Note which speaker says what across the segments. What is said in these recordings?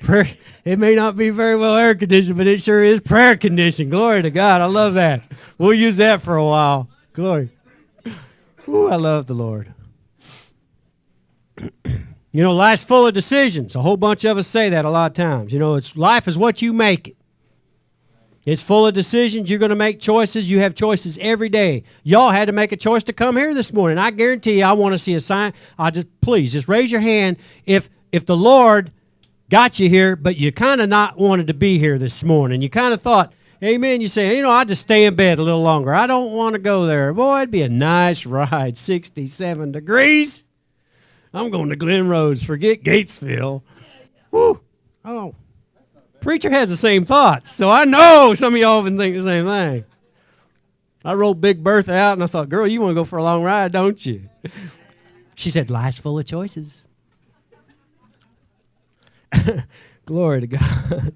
Speaker 1: prayer, it may not be very well air conditioned, but it sure is prayer conditioned. Glory to God. I love that. We'll use that for a while. Glory. Ooh, I love the Lord. You know, life's full of decisions. A whole bunch of us say that a lot of times. You know, life is what you make it. It's full of decisions. You're going to make choices. You have choices every day. Y'all had to make a choice to come here this morning. I guarantee you, I want to see a sign. Please, just raise your hand if the Lord got you here, but you kind of not wanted to be here this morning. You kind of thought, amen, you say, I'll just stay in bed a little longer. I don't want to go there. Boy, it'd be a nice ride, 67 degrees. I'm going to Glen Rose. Forget Gatesville. Woo. Oh. Preacher has the same thoughts, so I know some of y'all have been thinking the same thing. I rolled Big Bertha out, and I thought, girl, you want to go for a long ride, don't you? She said, life's full of choices. Glory to God.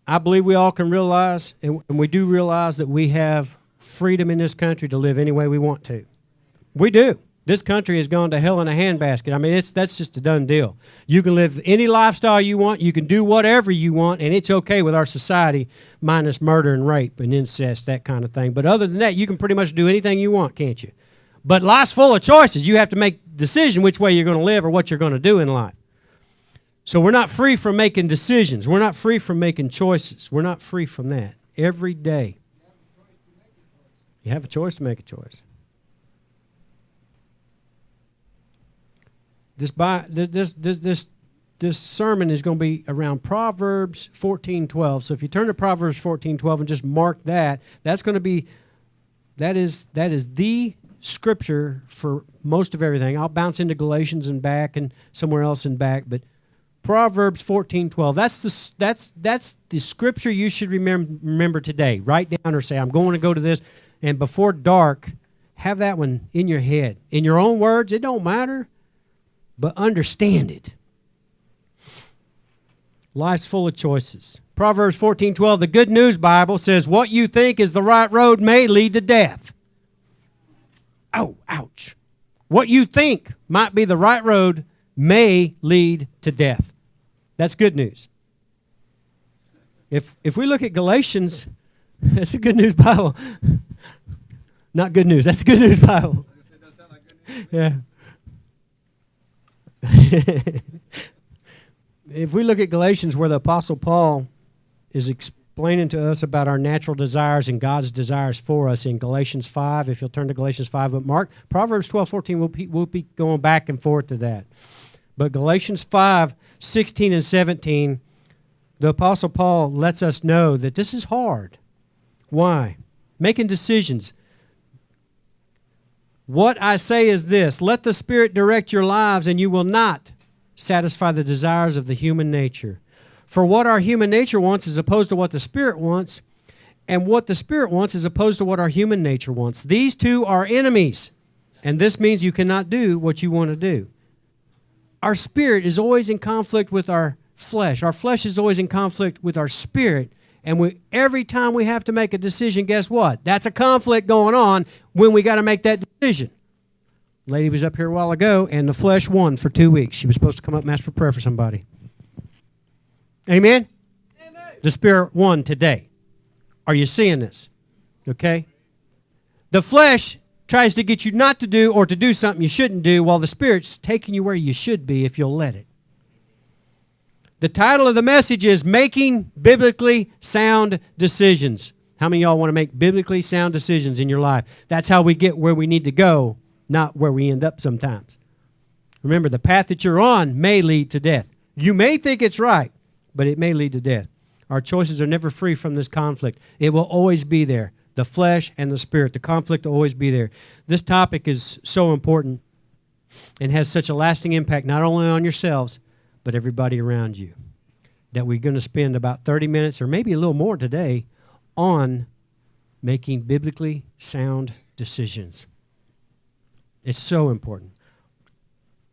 Speaker 1: I believe we all can realize, and we do realize, that we have freedom in this country to live any way we want to. We do. This country has gone to hell in a handbasket. I mean, that's just a done deal. You can live any lifestyle you want. You can do whatever you want, and it's okay with our society, minus murder and rape and incest, that kind of thing. But other than that, you can pretty much do anything you want, can't you? But life's full of choices. You have to make a decision which way you're going to live or what you're going to do in life. So we're not free from making decisions. We're not free from making choices. We're not free from that. Every day, you have a choice to make a choice. This sermon is going to be around Proverbs 14:12. So if you turn to Proverbs 14:12 and just mark that, that's going to be that is the scripture for most of everything. I'll bounce into Galatians and back and somewhere else and back, but Proverbs 14:12. That's the scripture you should remember today. Write down or say, I'm going to go to this, and before dark, have that one in your head. In your own words, it don't matter. But understand it. Life's full of choices. Proverbs 14:12, the Good News Bible says, what you think is the right road may lead to death. Oh, ouch. What you think might be the right road may lead to death. That's good news. If we look at Galatians, that's a Good News Bible. Not good news. That's a Good News Bible. Yeah. If we look at Galatians, where the Apostle Paul is explaining to us about our natural desires and God's desires for us in Galatians 5, if you'll turn to Galatians 5, but Mark, Proverbs 12:14, we'll be going back and forth to that. But Galatians 5:16 and 17, the Apostle Paul lets us know that this is hard. Why? Making decisions. What I say is this, let the Spirit direct your lives, and you will not satisfy the desires of the human nature. For what our human nature wants is opposed to what the Spirit wants, and what the Spirit wants is opposed to what our human nature wants. These two are enemies, and this means you cannot do what you want to do. Our spirit is always in conflict with our flesh. Our flesh is always in conflict with our spirit. And every time we have to make a decision, guess what? That's a conflict going on when we got to make that decision. Lady was up here a while ago, and the flesh won for 2 weeks. She was supposed to come up and ask for prayer for somebody. Amen? Amen. The Spirit won today. Are you seeing this? Okay? The flesh tries to get you not to do or to do something you shouldn't do, while the Spirit's taking you where you should be if you'll let it. The title of the message is Making Biblically Sound Decisions. How many of y'all want to make biblically sound decisions in your life? That's how we get where we need to go, not where we end up sometimes. Remember, the path that you're on may lead to death. You may think it's right, but it may lead to death. Our choices are never free from this conflict. It will always be there. The flesh and the spirit. The conflict will always be there. This topic is so important and has such a lasting impact, not only on yourselves, but everybody around you, that we're going to spend about 30 minutes or maybe a little more today on making biblically sound decisions. It's so important.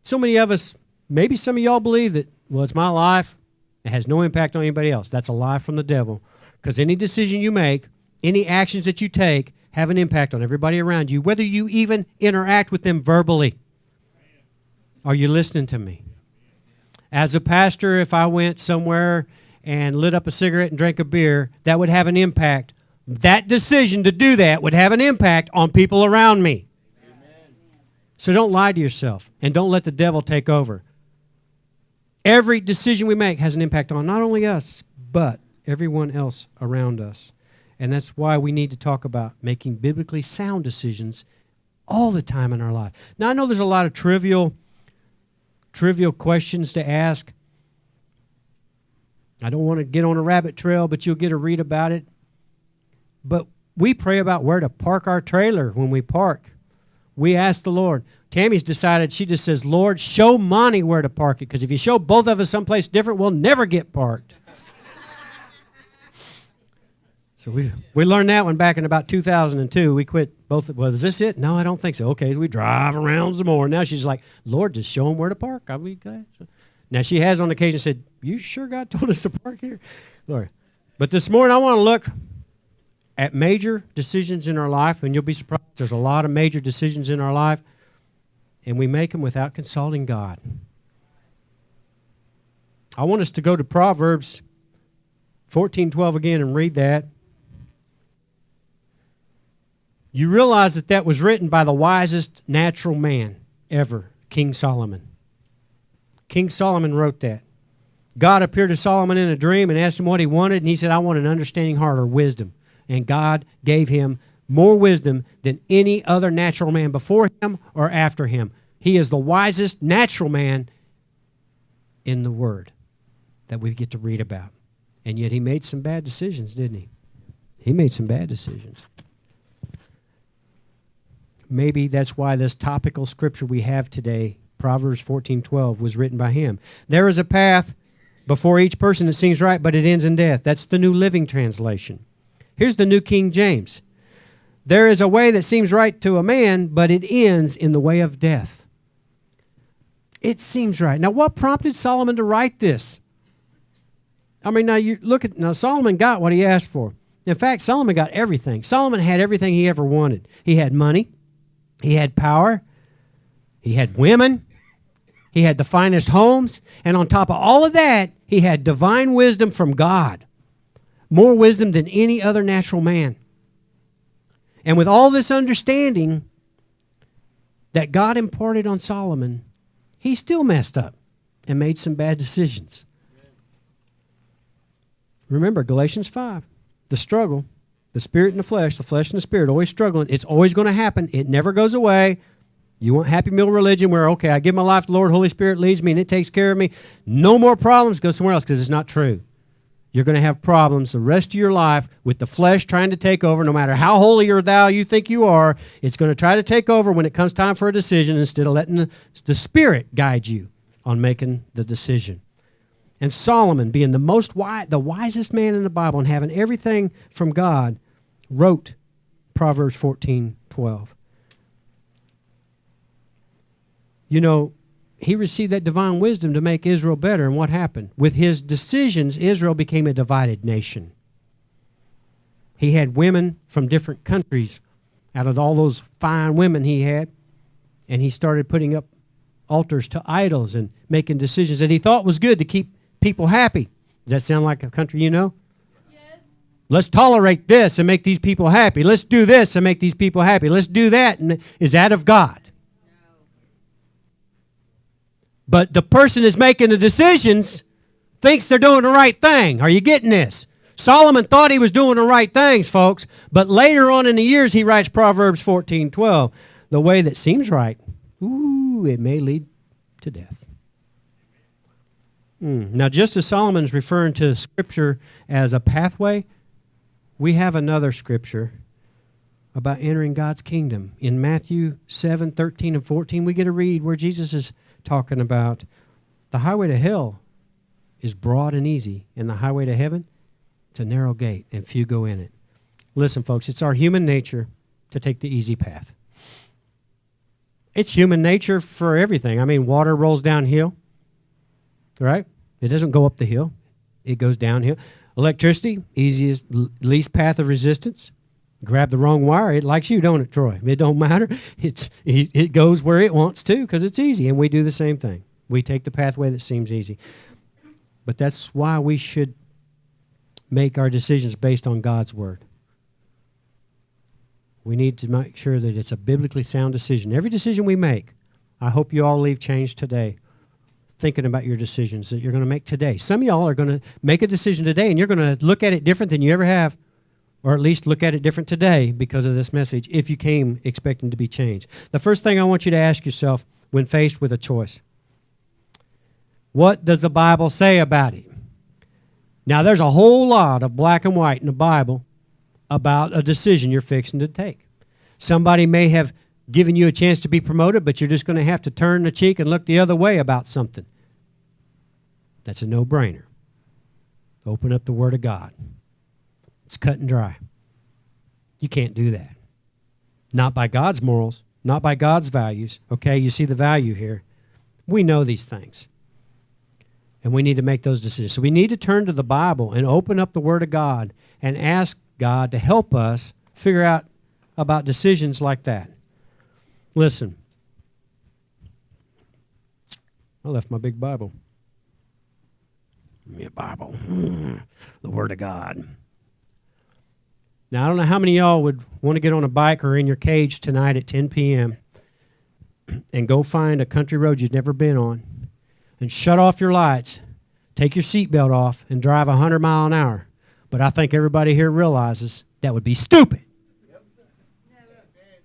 Speaker 1: So many of us, maybe some of y'all believe that, well, it's my life. It has no impact on anybody else. That's a lie from the devil, because any decision you make, any actions that you take have an impact on everybody around you, whether you even interact with them verbally. Are you listening to me? As a pastor, if I went somewhere and lit up a cigarette and drank a beer, that would have an impact. That decision to do that would have an impact on people around me. Amen. So don't lie to yourself, and don't let the devil take over. Every decision we make has an impact on not only us, but everyone else around us. And that's why we need to talk about making biblically sound decisions all the time in our life. Now, I know there's a lot of trivial questions to ask. I don't want to get on a rabbit trail, but you'll get to read about it. But we pray about where to park our trailer when we park. We ask the Lord. Tammy's decided, she just says, Lord, show Monty where to park it, because if you show both of us someplace different, we'll never get parked. So we learned that one back in about 2002. We quit both. Well, is this it? No, I don't think so. Okay, we drive around some more. Now she's like, Lord, just show them where to park. I'll be glad. Now she has on occasion said, you sure God told us to park here? Lord. But this morning I want to look at major decisions in our life, and you'll be surprised. There's a lot of major decisions in our life, and we make them without consulting God. I want us to go to Proverbs 14:12 again and read that. You realize that that was written by the wisest natural man ever, King Solomon. King Solomon wrote that. God appeared to Solomon in a dream and asked him what he wanted, and he said, I want an understanding heart, or wisdom. And God gave him more wisdom than any other natural man before him or after him. He is the wisest natural man in the Word that we get to read about. And yet he made some bad decisions, didn't he? He made some bad decisions. Maybe that's why this topical scripture we have today, Proverbs 14:12, was written by him. There is a path before each person that seems right, but it ends in death. That's the New Living Translation. Here's the New King James. There is a way that seems right to a man, but it ends in the way of death. It seems right. Now, what prompted Solomon to write this? I mean, now Solomon got what he asked for. In fact, Solomon got everything. Solomon had everything he ever wanted. He had money. He had power. He had women. He had the finest homes. And on top of all of that, he had divine wisdom from God. More wisdom than any other natural man. And with all this understanding that God imparted on Solomon, he still messed up and made some bad decisions. Remember, Galatians 5, the struggle, the spirit and the flesh and the spirit, always struggling. It's always going to happen. It never goes away. You want Happy Meal religion where, okay, I give my life to the Lord, Holy Spirit leads me, and it takes care of me. No more problems, go somewhere else, because it's not true. You're going to have problems the rest of your life with the flesh trying to take over. No matter how holy or thou you think you are, it's going to try to take over when it comes time for a decision instead of letting the Spirit guide you on making the decision. And Solomon, being the wisest man in the Bible and having everything from God, wrote Proverbs 14:12. You know, he received that divine wisdom to make Israel better, and what happened? With his decisions, Israel became a divided nation. He had women from different countries out of all those fine women he had, and he started putting up altars to idols and making decisions that he thought was good to keep people happy. Does that sound like a country you know? Yes. Let's tolerate this and make these people happy. Let's do this and make these people happy. Let's do that. And is that of God? But the person that's making the decisions thinks they're doing the right thing. Are you getting this? Solomon thought he was doing the right things, folks. But later on in the years, he writes Proverbs 14:12. The way that seems right, it may lead to death. Now, just as Solomon's referring to Scripture as a pathway, we have another Scripture about entering God's kingdom. In Matthew 7:13 and 14, we get to read where Jesus is talking about the highway to hell is broad and easy, and the highway to heaven, it's a narrow gate, and few go in it. Listen, folks, it's our human nature to take the easy path. It's human nature for everything. I mean, water rolls downhill, right? It doesn't go up the hill. It goes downhill. Electricity, easiest, least path of resistance. Grab the wrong wire, it likes you, don't it, Troy? It don't matter. It goes where it wants to because it's easy, and we do the same thing. We take the pathway that seems easy. But that's why we should make our decisions based on God's Word. We need to make sure that it's a biblically sound decision. Every decision we make, I hope you all leave changed today, thinking about your decisions that you're going to make today. Some of y'all are going to make a decision today, and you're going to look at it different than you ever have, or at least look at it different today because of this message, if you came expecting to be changed. The first thing I want you to ask yourself when faced with a choice, what does the Bible say about it? Now, there's a whole lot of black and white in the Bible about a decision you're fixing to take. Somebody may have given you a chance to be promoted, but you're just going to have to turn the cheek and look the other way about something. That's a no-brainer. Open up the Word of God. It's cut and dry. You can't do that. Not by God's morals, not by God's values. Okay, you see the value here. We know these things. And we need to make those decisions. So we need to turn to the Bible and open up the Word of God and ask God to help us figure out about decisions like that. Listen. I left my big Bible. Give me a Bible. The Word of God. Now, I don't know how many of y'all would want to get on a bike or in your cage tonight at 10 p.m. and go find a country road you've never been on and shut off your lights, take your seatbelt off, and drive 100 miles an hour. But I think everybody here realizes that would be stupid.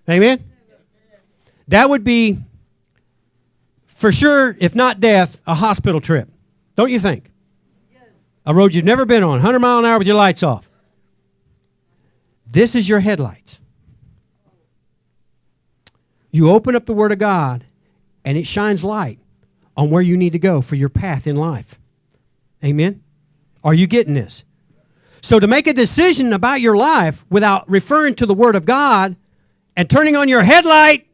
Speaker 1: Amen? That would be, for sure, if not death, a hospital trip. Don't you think? A road you've never been on, 100 miles an hour with your lights off. This is your headlights. You open up the Word of God, and it shines light on where you need to go for your path in life. Amen? Are you getting this? So to make a decision about your life without referring to the Word of God and turning on your headlight,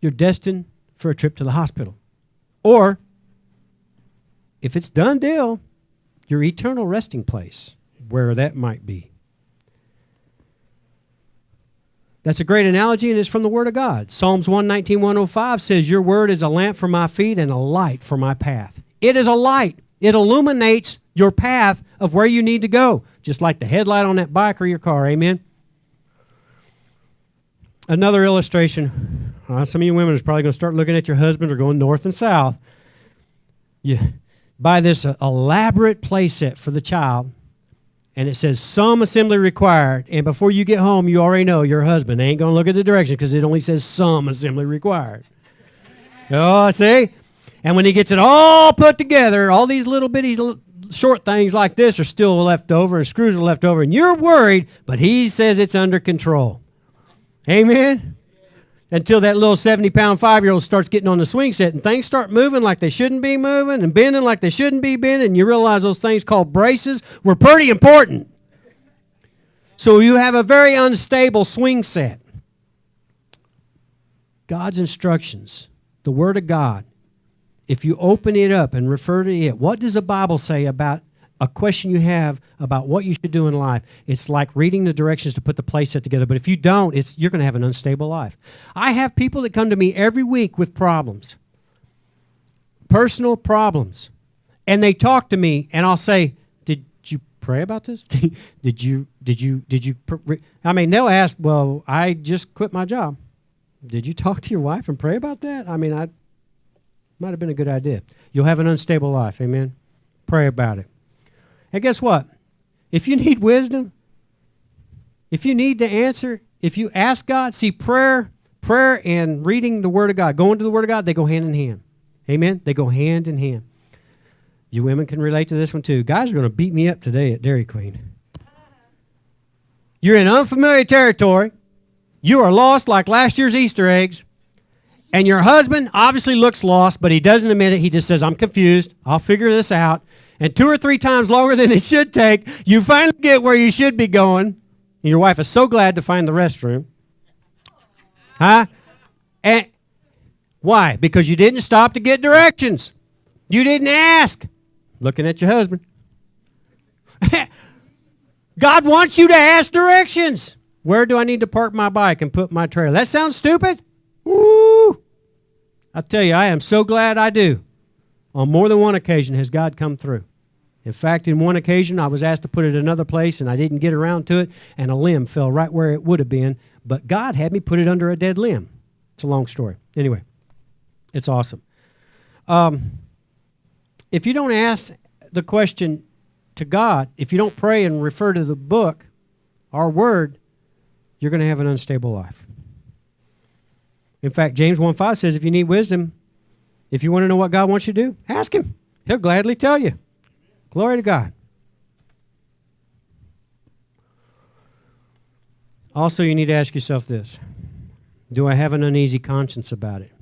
Speaker 1: you're destined for a trip to the hospital. Or, if it's done deal, your eternal resting place, where that might be. That's a great analogy, and it's from the Word of God. Psalms 119, 105 says, your Word is a lamp for my feet and a light for my path. It is a light. It illuminates your path of where you need to go, just like the headlight on that bike or your car. Amen? Another illustration. Some of you women are probably going to start looking at your husband or going north and south. You buy this elaborate play set for the child, and it says, some assembly required. And before you get home, you already know your husband ain't going to look at the directions because it only says some assembly required. Oh, see? And when he gets it all put together, all these little bitty short things like this are still left over, and screws are left over, and you're worried, but he says it's under control. Amen? Until that little 70-pound 5-year-old starts getting on the swing set, and things start moving like they shouldn't be moving and bending like they shouldn't be bending, and you realize those things called braces were pretty important. So you have a very unstable swing set. God's instructions, the Word of God, if you open it up and refer to it, what does the Bible say about a question you have about what you should do in life? It's like reading the directions to put the play set together. But if you don't, you're going to have an unstable life. I have people that come to me every week with problems, personal problems, and they talk to me, and I'll say, "Did you pray about this? Did you? I mean, they'll ask, "Well, I just quit my job. Did you talk to your wife and pray about that?" I mean, might have been a good idea. You'll have an unstable life. Amen. Pray about it. And guess what? If you need wisdom, if you need to answer, if you ask God, see, prayer and reading the Word of God, going to the Word of God, they go hand in hand. Amen? They go hand in hand. You women can relate to this one too. Guys are going to beat me up today at Dairy Queen. You're in unfamiliar territory. You are lost like last year's Easter eggs. And your husband obviously looks lost, but he doesn't admit it. He just says, I'm confused. I'll figure this out. And 2 or 3 times longer than it should take, you finally get where you should be going. And your wife is so glad to find the restroom. Huh? And why? Because you didn't stop to get directions. You didn't ask. Looking at your husband. God wants you to ask directions. Where do I need to park my bike and put my trailer? That sounds stupid. Woo! I tell you, I am so glad I do. On more than one occasion has God come through. In fact, in one occasion, I was asked to put it another place, and I didn't get around to it, and a limb fell right where it would have been, but God had me put it under a dead limb. It's a long story. Anyway, it's awesome. If you don't ask the question to God, if you don't pray and refer to the book, our word, you're going to have an unstable life. In fact, James 1:5 says if you need wisdom, if you want to know what God wants you to do, ask him. He'll gladly tell you. Glory to God. Also, you need to ask yourself this. Do I have an uneasy conscience about it?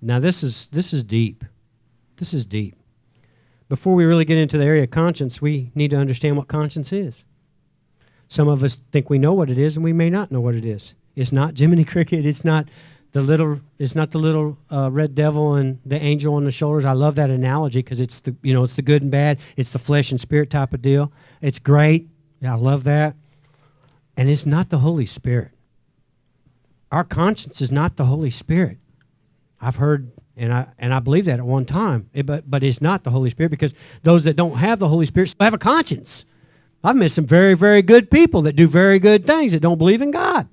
Speaker 1: Now, this is deep. This is deep. Before we really get into the area of conscience, we need to understand what conscience is. Some of us think we know what it is, and we may not know what it is. It's not Jiminy Cricket. It's not the little red devil and the angel on the shoulders. I love that analogy because it's the good and bad. It's the flesh and spirit type of deal. It's great. Yeah, I love that. And it's not the Holy Spirit. Our conscience is not the Holy Spirit. I've heard, and I believe that at one time, but it's not the Holy Spirit, because those that don't have the Holy Spirit still have a conscience. I've met some very, very good people that do very good things that don't believe in God.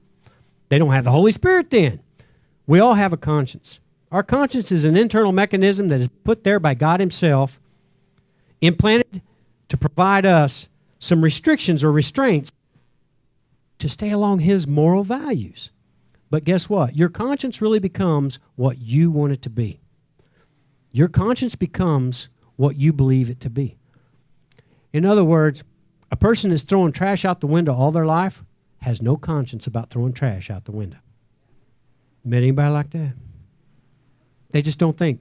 Speaker 1: They don't have the Holy Spirit then. We all have a conscience. Our conscience is an internal mechanism that is put there by God himself, implanted to provide us some restrictions or restraints to stay along his moral values. But guess what? Your conscience really becomes what you want it to be. Your conscience becomes what you believe it to be. In other words, a person that's throwing trash out the window all their life has no conscience about throwing trash out the window. Met anybody like that? They just don't think.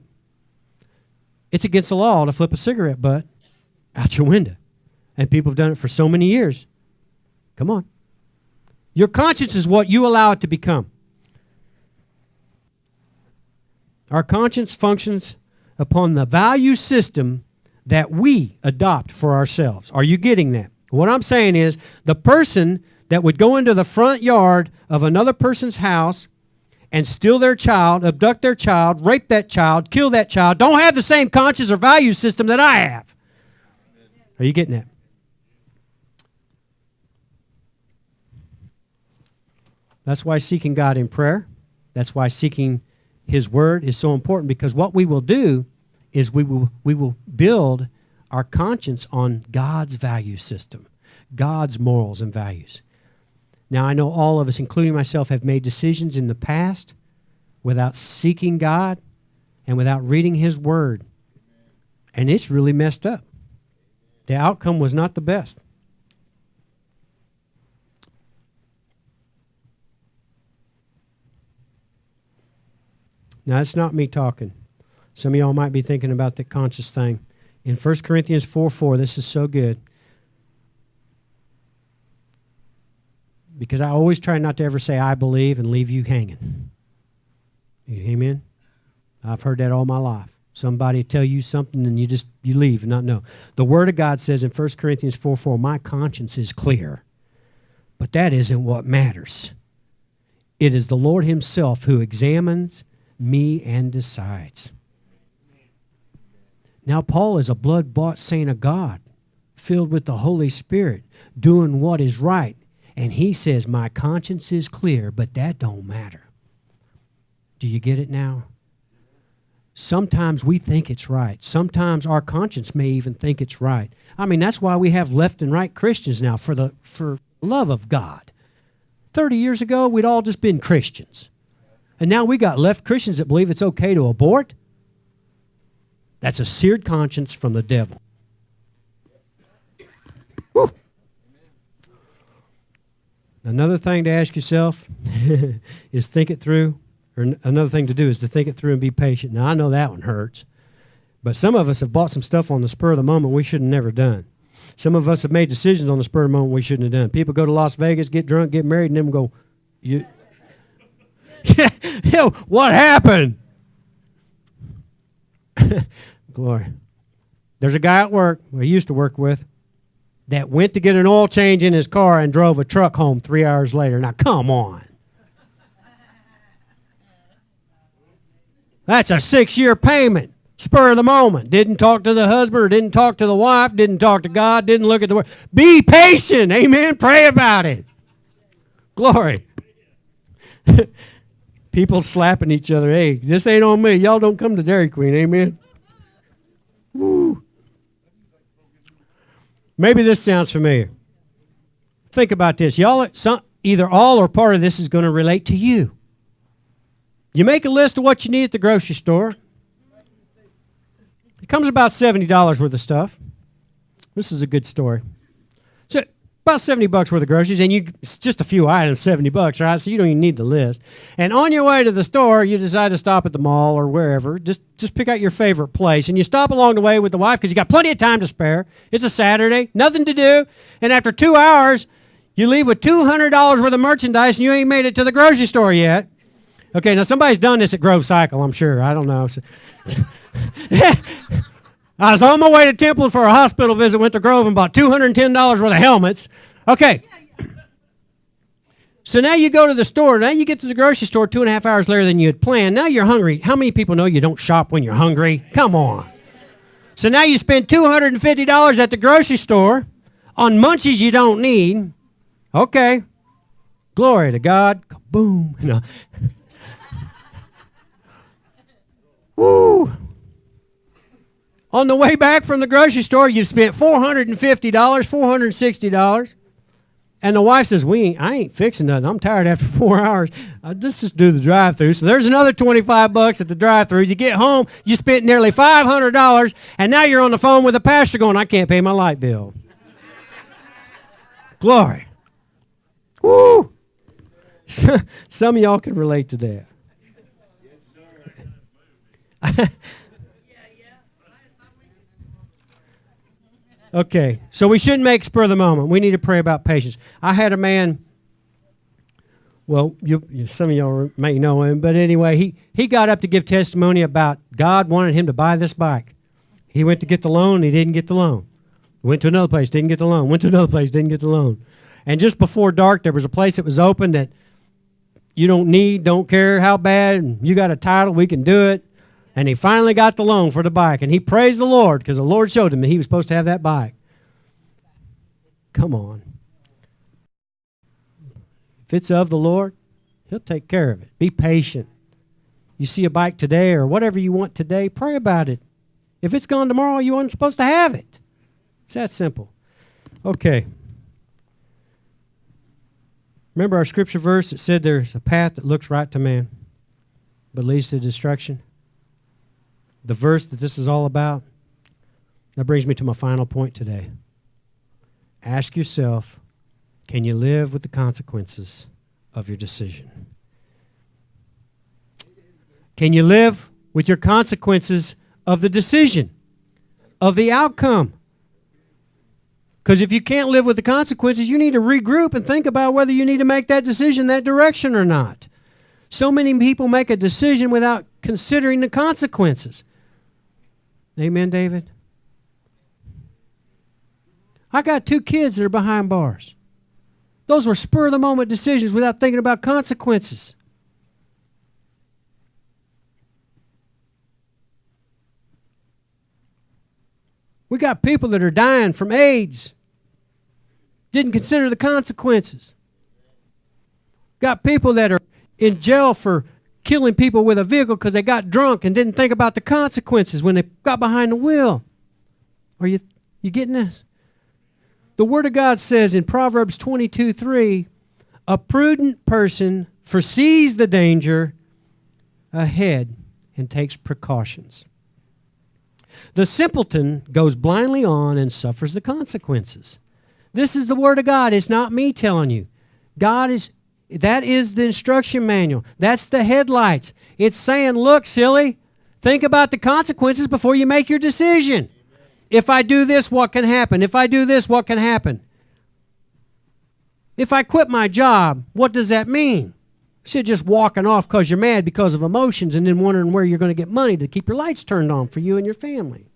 Speaker 1: It's against the law to flip a cigarette butt out your window. And people have done it for so many years. Come on. Your conscience is what you allow it to become. Our conscience functions upon the value system that we adopt for ourselves. Are you getting that? What I'm saying is the person that would go into the front yard of another person's house and steal their child, abduct their child, rape that child, kill that child, don't have the same conscience or value system that I have. Are you getting that? That's why seeking God in prayer, that's why seeking his word is so important, because what we will do is we will build our conscience on God's value system, God's morals and values. Now, I know all of us, including myself, have made decisions in the past without seeking God and without reading his word. And it's really messed up. The outcome was not the best. Now, it's not me talking. Some of y'all might be thinking about the conscious thing. In 1 Corinthians 4:4, this is so good. Because I always try not to ever say, I believe, and leave you hanging. Amen? I've heard that all my life. Somebody tell you something and you leave and not know. The Word of God says in 1 Corinthians 4:4, my conscience is clear. But that isn't what matters. It is the Lord himself who examines me and decides. Now, Paul is a blood-bought saint of God, filled with the Holy Spirit, doing what is right. And he says, my conscience is clear, but that don't matter. Do you get it now? Sometimes we think it's right. Sometimes our conscience may even think it's right. I mean, that's why we have left and right Christians now, for love of God. 30 years ago, we'd all just been Christians. And now we got left Christians that believe it's okay to abort. That's a seared conscience from the devil. Woo. Another thing to ask yourself is think it through. Or another thing to do is to think it through and be patient. Now, I know that one hurts. But some of us have bought some stuff on the spur of the moment we should have never done. Some of us have made decisions on the spur of the moment we shouldn't have done. People go to Las Vegas, get drunk, get married, and then go, what happened? Glory. There's a guy at work we used to work with that went to get an oil change in his car and drove a truck home 3 hours later. Now, come on. That's a 6-year payment. Spur of the moment. Didn't talk to the husband or didn't talk to the wife, didn't talk to God, didn't look at the word. Be patient. Amen. Pray about it. Glory. People slapping each other. Hey, this ain't on me. Y'all don't come to Dairy Queen. Amen. Woo. Maybe this sounds familiar. Think about this. Y'all, either all or part of this is going to relate to you. You make a list of what you need at the grocery store. It comes about $70 worth of stuff. This is a good story. So about $70 worth of groceries, and it's just a few items, $70, right? So you don't even need the list. And on your way to the store, you decide to stop at the mall or wherever. Just pick out your favorite place, and you stop along the way with the wife because you got plenty of time to spare. It's a Saturday, nothing to do, and after 2 hours, you leave with $200 worth of merchandise, and you ain't made it to the grocery store yet. Okay, now somebody's done this at Grove Cycle, I'm sure. I don't know. I was on my way to Temple for a hospital visit, went to Grove and bought $210 worth of helmets. Okay. So now you go to the store. Now you get to the grocery store 2.5 hours later than you had planned. Now you're hungry. How many people know you don't shop when you're hungry? Come on. So now you spend $250 at the grocery store on munchies you don't need. Okay. Glory to God. Boom. No. Woo! On the way back from the grocery store, you've spent $450, $460. And the wife says, I ain't fixing nothing. I'm tired after 4 hours. Let's just do the drive-thru. So there's another $25 at the drive-thru. You get home, you spent nearly $500, and now you're on the phone with the pastor going, I can't pay my light bill. Glory. Woo! Some of y'all can relate to that. Okay, so we shouldn't make spur of the moment. We need to pray about patience. I had a man, well, some of y'all may know him, but anyway, he got up to give testimony about God wanted him to buy this bike. He went to get the loan, he didn't get the loan. Went to another place, didn't get the loan. Went to another place, didn't get the loan. And just before dark, there was a place that was open that you don't care how bad, and you got a title, we can do it. And he finally got the loan for the bike. And he praised the Lord because the Lord showed him that he was supposed to have that bike. Come on. If it's of the Lord, he'll take care of it. Be patient. You see a bike today or whatever you want today, pray about it. If it's gone tomorrow, you aren't supposed to have it. It's that simple. Okay. Remember our scripture verse that said there's a path that looks right to man but leads to destruction? The verse that this is all about, that brings me to my final point today. Ask yourself, can you live with the consequences of your decision? Can you live with your consequences of the decision, of the outcome? Because if you can't live with the consequences, you need to regroup and think about whether you need to make that decision that direction or not. So many people make a decision without considering the consequences. Amen, David? I got 2 kids that are behind bars. Those were spur-of-the-moment decisions without thinking about consequences. We got people that are dying from AIDS. Didn't consider the consequences. Got people that are in jail for killing people with a vehicle because they got drunk and didn't think about the consequences when they got behind the wheel. Are you getting this? The Word of God says in Proverbs 22:3, a prudent person foresees the danger ahead and takes precautions. The simpleton goes blindly on and suffers the consequences. This is the Word of God. It's not me telling you. That is the instruction manual. That's the headlights. It's saying, look, silly, think about the consequences before you make your decision. If I do this, what can happen? If I do this, what can happen? If I quit my job, what does that mean? Instead of just walking off because you're mad because of emotions and then wondering where you're going to get money to keep your lights turned on for you and your family.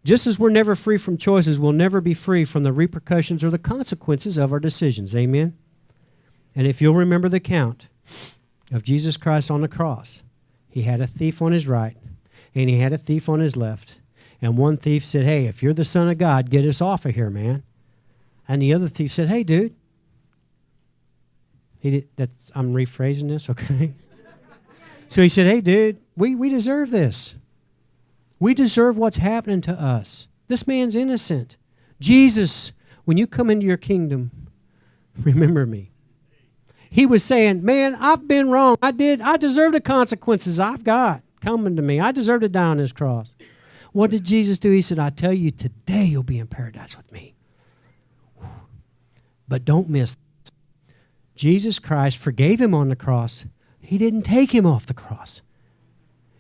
Speaker 1: Just as we're never free from choices, we'll never be free from the repercussions or the consequences of our decisions. Amen? And if you'll remember the account of Jesus Christ on the cross, He had a thief on his right, and he had a thief on his left. And one thief said, hey, if you're the Son of God, get us off of here, man. And the other thief said, hey, dude. I'm rephrasing this, okay? So he said, hey, dude, we deserve this. We deserve what's happening to us. This man's innocent. Jesus, when you come into your kingdom, remember me. He was saying, man, I've been wrong. I deserve the consequences I've got coming to me. I deserve to die on this cross. What did Jesus do? He said, I tell you, today you'll be in paradise with me. But don't miss this. Jesus Christ forgave him on the cross. He didn't take him off the cross.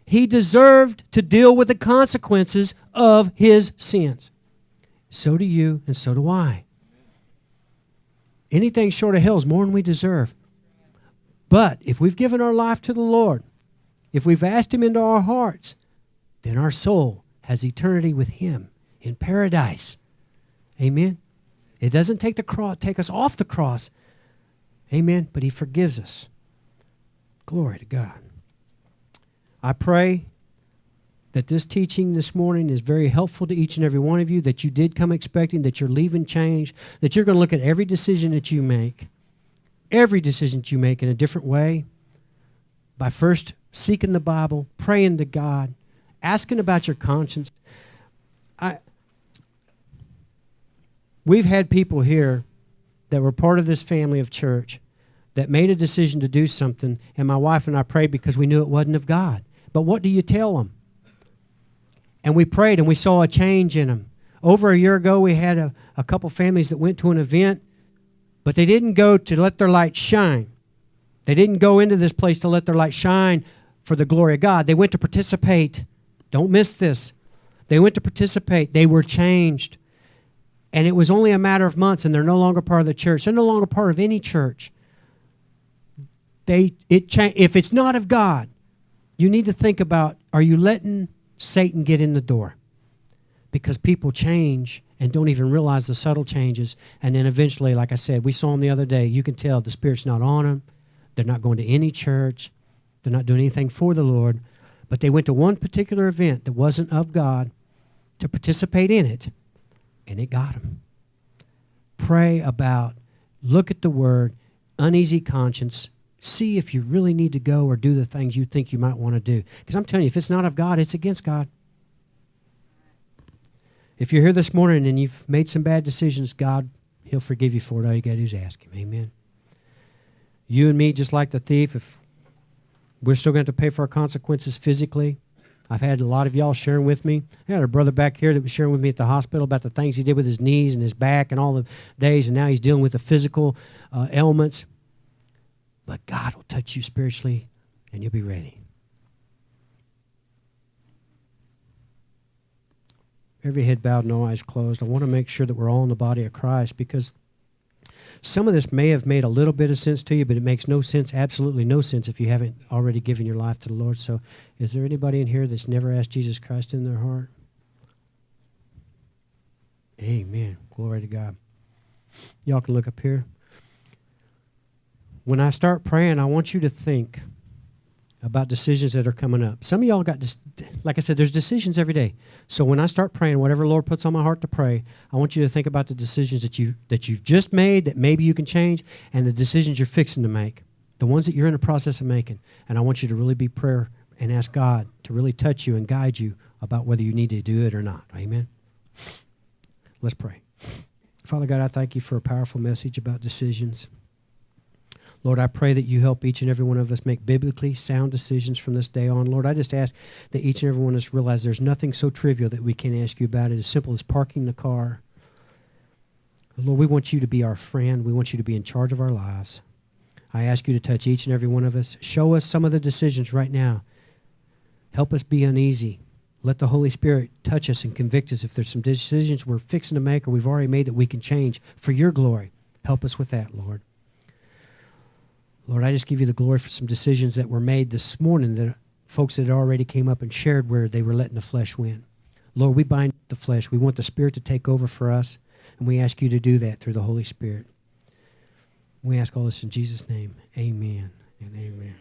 Speaker 1: He deserved to deal with the consequences of his sins. So do you, and so do I. Anything short of hell is more than we deserve. But if we've given our life to the Lord, if we've asked him into our hearts, then our soul has eternity with him in paradise. Amen? It doesn't take us off the cross. Amen? But he forgives us. Glory to God. I pray that this teaching this morning is very helpful to each and every one of you, that you did come expecting, that you're leaving changed, that you're going to look at every decision that you make in a different way, by first seeking the Bible, praying to God, asking about your conscience. We've had people here that were part of this family of church that made a decision to do something, and my wife and I prayed because we knew it wasn't of God. But what do you tell them? And we prayed, and we saw a change in them. Over a year ago, we had a couple families that went to an event, but they didn't go to let their light shine. They didn't go into this place to let their light shine for the glory of God. They went to participate. Don't miss this. They went to participate. They were changed. And it was only a matter of months, and they're no longer part of the church. They're no longer part of any church. If it's not of God, you need to think about, are you letting Satan get in the door? Because people change and don't even realize the subtle changes. And then eventually, like I said, we saw them the other day. You can tell the Spirit's not on them. They're not going to any church. They're not doing anything for the Lord. But they went to one particular event that wasn't of God to participate in it, and it got them. Pray about, look at the Word, uneasy conscience, see if you really need to go or do the things you think you might want to do. Because I'm telling you, if it's not of God, it's against God. If you're here this morning and you've made some bad decisions, God, He'll forgive you for it. All you got to do is ask Him. Amen. You and me, just like the thief, if we're still going to have to pay for our consequences physically. I've had a lot of y'all sharing with me. I had a brother back here that was sharing with me at the hospital about the things he did with his knees and his back and all the days, and now he's dealing with the physical ailments. But God will touch you spiritually, and you'll be ready. Every head bowed, no eyes closed. I want to make sure that we're all in the body of Christ, because some of this may have made a little bit of sense to you, but it makes no sense, absolutely no sense, if you haven't already given your life to the Lord. So is there anybody in here that's never asked Jesus Christ in their heart? Amen. Glory to God. Y'all can look up here. When I start praying, I want you to think about decisions that are coming up. Some of y'all got, like I said, there's decisions every day. So when I start praying, whatever the Lord puts on my heart to pray, I want you to think about the decisions that you've just made that maybe you can change, and the decisions you're fixing to make, the ones that you're in the process of making. And I want you to really be prayer and ask God to really touch you and guide you about whether you need to do it or not. Amen? Let's pray. Father God, I thank you for a powerful message about decisions. Lord, I pray that you help each and every one of us make biblically sound decisions from this day on. Lord, I just ask that each and every one of us realize there's nothing so trivial that we can't ask you about it, as simple as parking the car. Lord, we want you to be our friend. We want you to be in charge of our lives. I ask you to touch each and every one of us. Show us some of the decisions right now. Help us be uneasy. Let the Holy Spirit touch us and convict us if there's some decisions we're fixing to make or we've already made that we can change for your glory. Help us with that, Lord. Lord, I just give you the glory for some decisions that were made this morning, that folks that already came up and shared where they were letting the flesh win. Lord, we bind the flesh. We want the Spirit to take over for us, and we ask you to do that through the Holy Spirit. We ask all this in Jesus' name. Amen and amen.